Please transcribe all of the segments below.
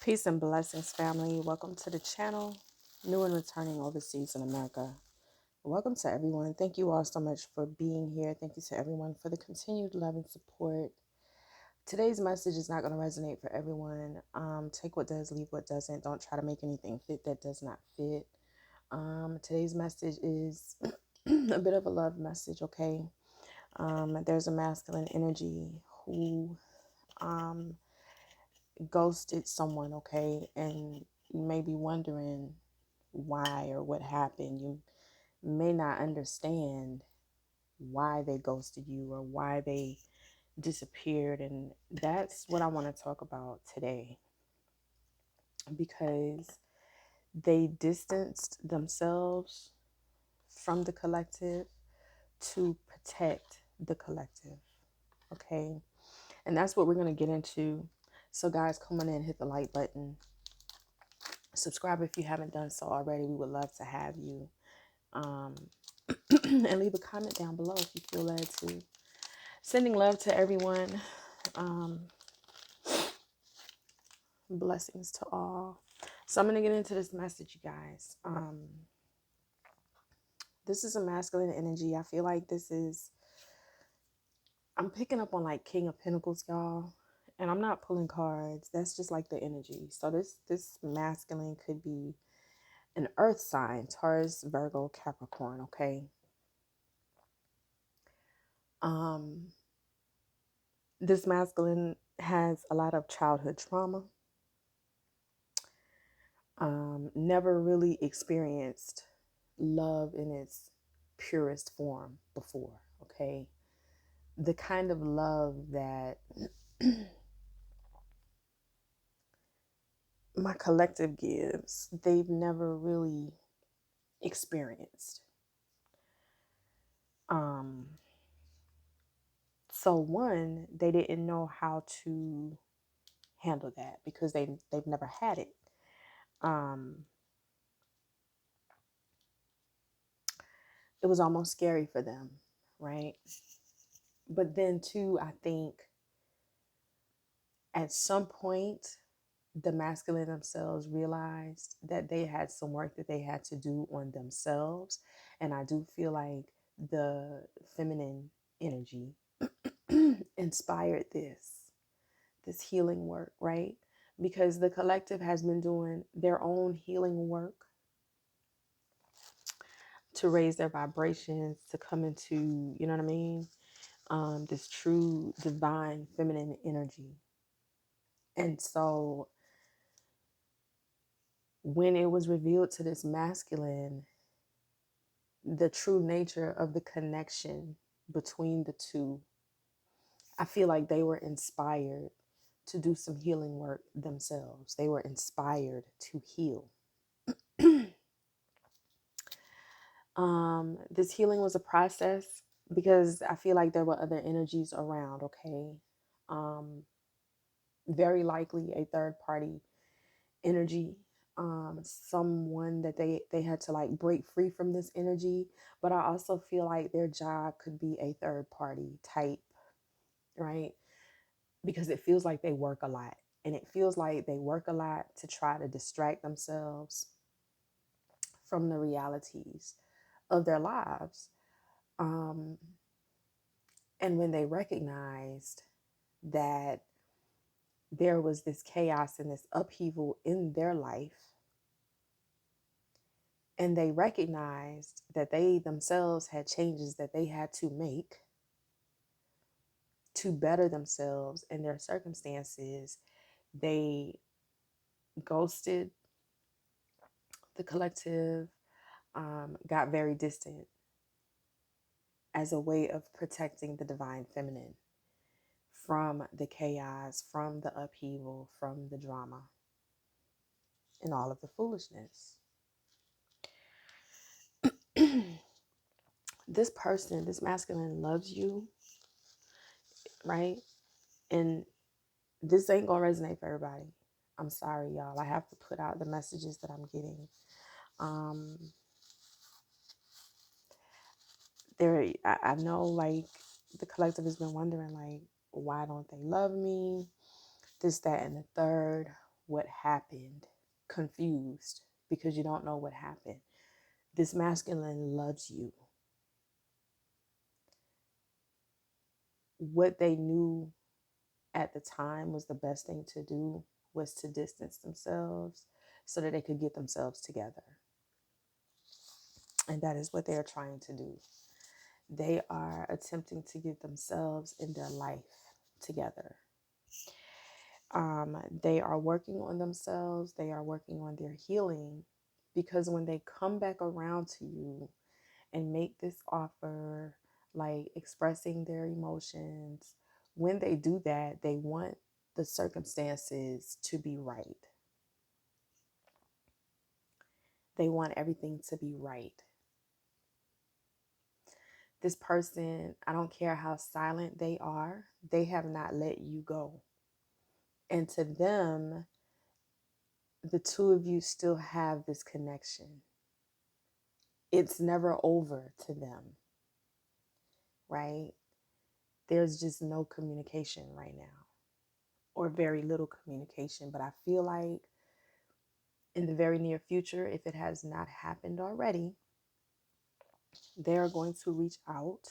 Peace and blessings, family. Welcome to the channel. New and returning overseas in America. Welcome to everyone. Thank you all so much for being here. Thank you to everyone for the continued love and support. Today's message is not going to resonate for everyone. Take what does, leave what doesn't. Don't try to make anything fit that does not fit. Today's message is a bit of a love message, okay? There's a masculine energy who ghosted someone, okay? And you may be wondering why or what happened. You may not understand why they ghosted you or why they disappeared. And that's what I want to talk about today, because they distanced themselves from the collective to protect the collective, okay? And that's what we're going to get into. So guys, come on in, hit the like button, subscribe if you haven't done so already. We would love to have you. Um, and leave a comment down below if you feel led to. Sending love to everyone. Um, blessings to all. So I'm going to get into this message, you guys. This is a masculine energy. I feel like I'm picking up on like King of Pentacles, y'all. And I'm not pulling cards. That's just like the energy. So this masculine could be an earth sign, Taurus, Virgo, Capricorn, okay? This masculine has a lot of childhood trauma. Never really experienced love in its purest form before, okay? The kind of love that my collective gives, they've never really experienced. So one, they didn't know how to handle that because they've never had it. It was almost scary for them, right? But then too, I think at some point, the masculine themselves realized that they had some work that they had to do on themselves. And I do feel like the feminine energy inspired this healing work, right? Because the collective has been doing their own healing work to raise their vibrations, to come into, you know what I mean? This true divine feminine energy. And so when it was revealed to this masculine, the true nature of the connection between the two, I feel like they were inspired to do some healing work themselves. They were inspired to heal. This healing was a process because I feel like there were other energies around, okay? Very likely a third party energy, someone that they had to like break free from this energy. But I also feel like their job could be a third party type, right? Because it feels like they work a lot, and it feels like they work a lot to try to distract themselves from the realities of their lives. um, and when they recognized that there was this chaos and this upheaval in their life, and they recognized that they themselves had changes that they had to make to better themselves and their circumstances, they ghosted the collective, got very distant as a way of protecting the divine feminine from the chaos, from the upheaval, from the drama, and all of the foolishness. This person, this masculine loves you, right? And this ain't gonna resonate for everybody. I'm sorry, y'all. I have to put out the messages that I'm getting. Um, I know, like, the collective has been wondering, like, why don't they love me? This, that, and the third. what happened, confused because you don't know what happened. This masculine loves you. What they knew at the time was the best thing to do was to distance themselves so that they could get themselves together. And that is what they are trying to do. They are attempting to get themselves and their life together. They are working on themselves. They are working on their healing, because when they come back around to you and make this offer, like expressing their emotions, when they do that, they want the circumstances to be right. They want everything to be right. This person, I don't care how silent they are, they have not let you go. And to them, the two of you still have this connection. It's never over to them, right? There's just no communication right now, or very little communication. But I feel like in the very near future, if it has not happened already, they're going to reach out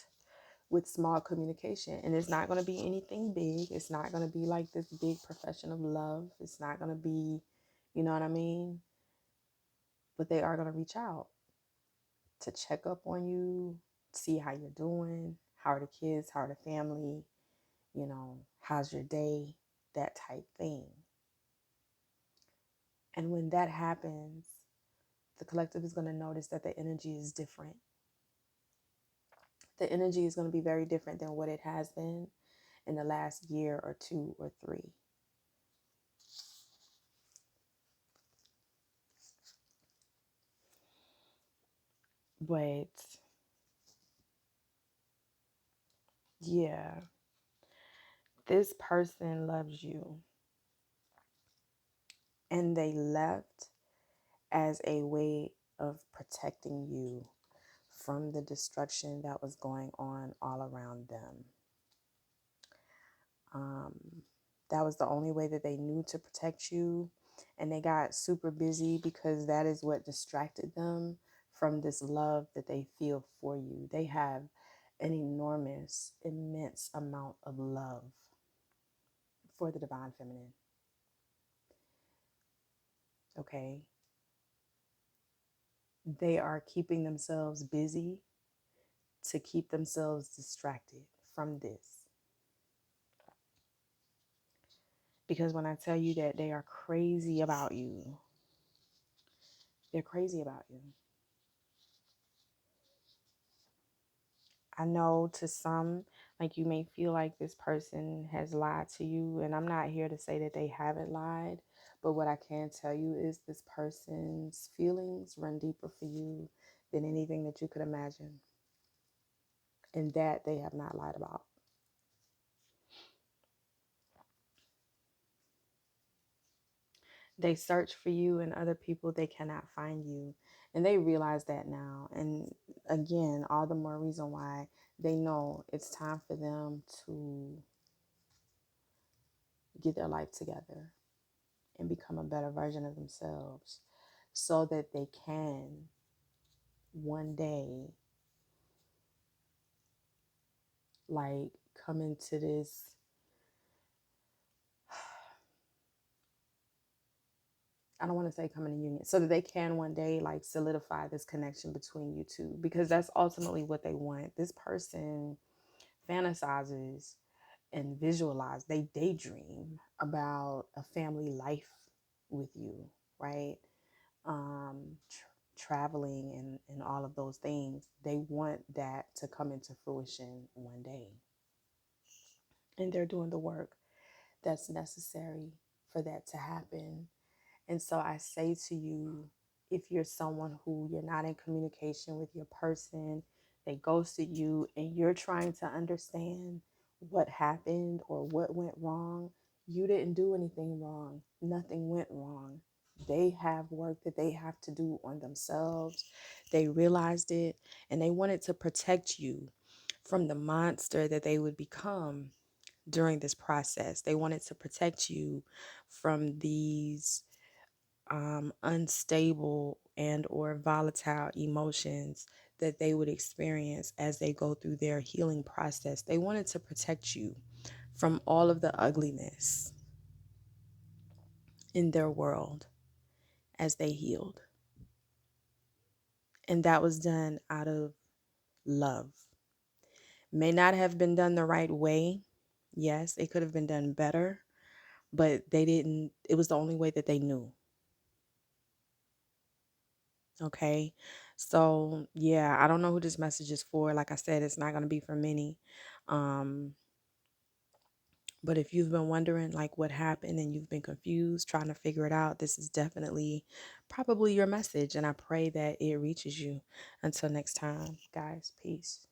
with small communication. And it's not going to be anything big. It's not going to be like this big profession of love. It's not going to be, you know what I mean? But they are going to reach out to check up on you, see how you're doing, how are the kids, how are the family, how's your day, that type thing. And when that happens, the collective is going to notice that the energy is different. The energy is going to be very different than what it has been in the last year or 2 or 3. But yeah, this person loves you, and they left as a way of protecting you from the destruction that was going on all around them. Um, that was the only way that they knew to protect you. And they got super busy because that is what distracted them from this love that they feel for you. They have an enormous, immense amount of love for the divine feminine. Okay. They are keeping themselves busy to keep themselves distracted from this. Because when I tell you that they are crazy about you, they're crazy about you. I know to some, like, you may feel like this person has lied to you, and I'm not here to say that they haven't lied, but what I can tell you is this person's feelings run deeper for you than anything that you could imagine, and that they have not lied about. They search for you and other people, they cannot find you, and they realize that now. And again, all the more reason why they know it's time for them to get their life together and become a better version of themselves, so that they can one day, like, come into this, I don't want to say come in a union, so that they can one day, like, solidify this connection between you two, because that's ultimately what they want. This person fantasizes and visualize, they daydream about a family life with you, right? Traveling and all of those things. They want that to come into fruition one day. And they're doing the work that's necessary for that to happen. And so I say to you, if you're someone who you're not in communication with your person, they ghosted you, and you're trying to understand what happened or what went wrong, you didn't do anything wrong. Nothing went wrong. They have work that they have to do on themselves. They realized it, and they wanted to protect you from the monster that they would become during this process. They wanted to protect you from these unstable and or volatile emotions that they would experience as they go through their healing process. They wanted to protect you from all of the ugliness in their world as they healed. And that was done out of love. May not have been done the right way. Yes, it could have been done better, but they didn't, it was the only way that they knew. Okay. So, yeah, I don't know who this message is for. Like I said, it's not going to be for many. Um, but if you've been wondering like what happened and you've been confused, trying to figure it out, this is definitely probably your message. And I pray that it reaches you. Until next time, guys, peace.